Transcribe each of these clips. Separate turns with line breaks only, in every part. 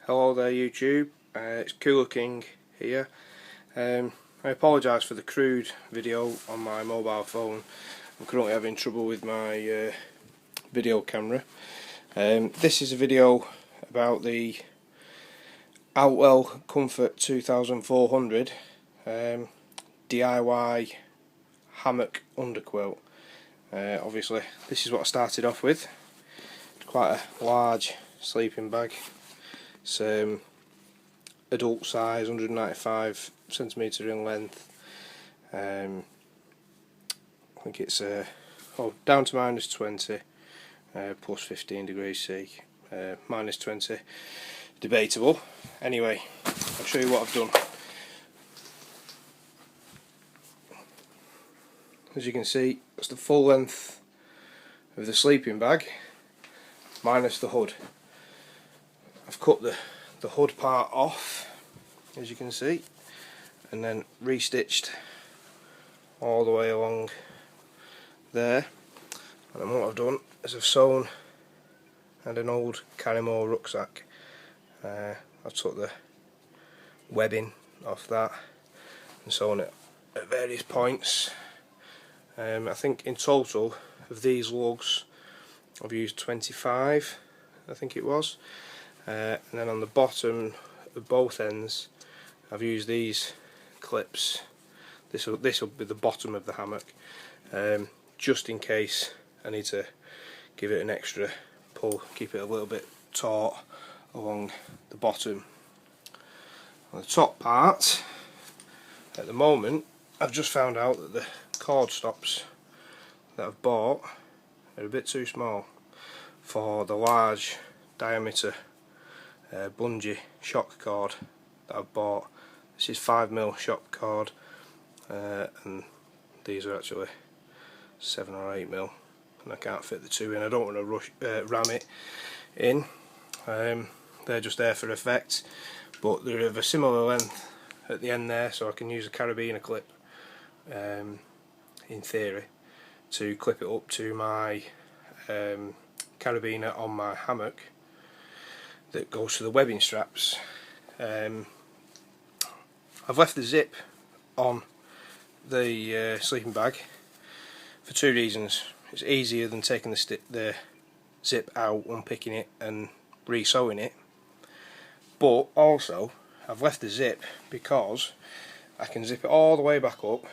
Hello there YouTube, it's Cooler King here. I apologise for the crude video on my mobile phone. I'm currently having trouble with my video camera. This is a video about the Outwell Comfort 2400 DIY hammock underquilt. Obviously this is what I started off with. It's quite a large sleeping bag. It's adult size, 195cm in length. I think it's down to -20, plus 15 degrees C, -20 debatable. Anyway, I'll show you what I've done. As you can see, that's the full length of the sleeping bag minus the hood. I've cut the hood part off, as you can see, and then restitched all the way along there. And then what I've done is I've sewn and an old Carrymore rucksack. I've took the webbing off that and sewn it at various points. I think in total of these lugs I've used 25, I think it was. And then on the bottom of both ends I've used these clips. This will be the bottom of the hammock, just in case I need to give it an extra pull, keep it a little bit taut along the bottom. On the top part, at the moment I've just found out that the cord stops that I've bought are a bit too small for the large diameter bungee shock cord that I've bought. This is 5mm shock cord, and these are actually 7 or 8mm, and I can't fit the two in. I don't want to ram it in. They're just there for effect, but they're of a similar length at the end there, so I can use a carabiner clip, in theory, to clip it up to my carabiner on my hammock that goes to the webbing straps. I've left the zip on the sleeping bag for two reasons. It's easier than taking the zip out, unpicking it and re-sewing it, but also I've left the zip because I can zip it all the way back up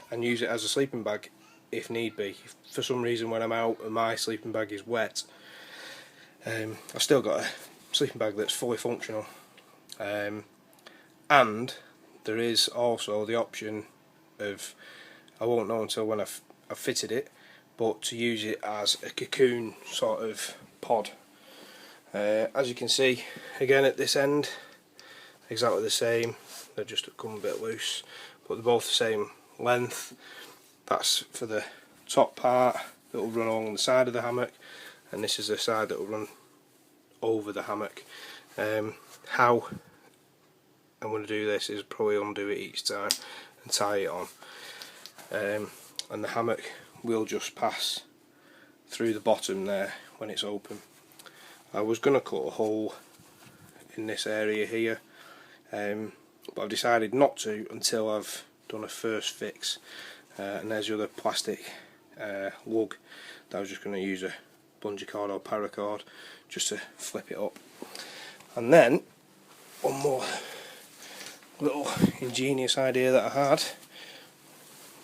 and use it as a sleeping bag if need be. If for some reason when I'm out and my sleeping bag is wet, I've still got a sleeping bag that's fully functional. And there is also the option of, I won't know until when I've fitted it, but to use it as a cocoon sort of pod. As you can see, again at this end, exactly the same. They've just come a bit loose, but they're both the same length. That's for the top part that will run along the side of the hammock, and this is the side that will run over the hammock. How I'm going to do this is probably undo it each time and tie it on, and the hammock will just pass through the bottom there when it's open. I was going to cut a hole in this area here, but I've decided not to until I've done a first fix. And there's the other plastic lug that I was just going to use a bungee cord or paracord just to flip it up. And then one more little ingenious idea that I had: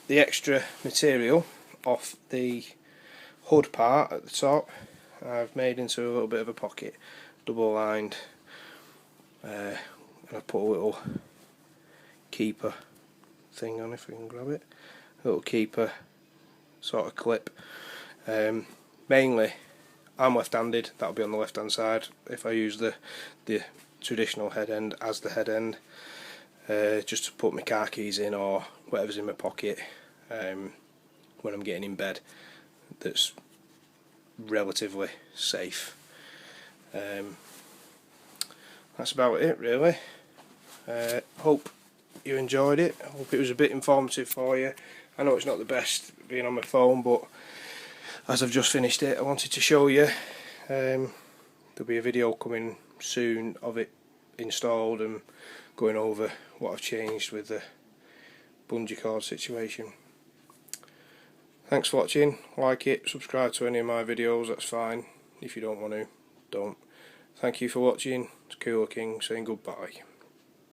the extra material off the hood part at the top I've made into a little bit of a pocket, double lined, and I've put a little keeper thing on, if we can grab it, a little keeper sort of clip. Mainly I'm left-handed, that'll be on the left hand side. If I use the traditional head end as the head end, just to put my car keys in or whatever's in my pocket when I'm getting in bed, that's relatively safe. That's about it really. Hope you enjoyed it. I hope it was a bit informative for you. I know it's not the best being on my phone, but as I've just finished it, I wanted to show you. There'll be a video coming soon of it installed and going over what I've changed with the bungee cord situation. Thanks for watching. Like it, subscribe to any of my videos, that's fine. If you don't want to, don't. Thank you for watching. It's Cooler King saying goodbye.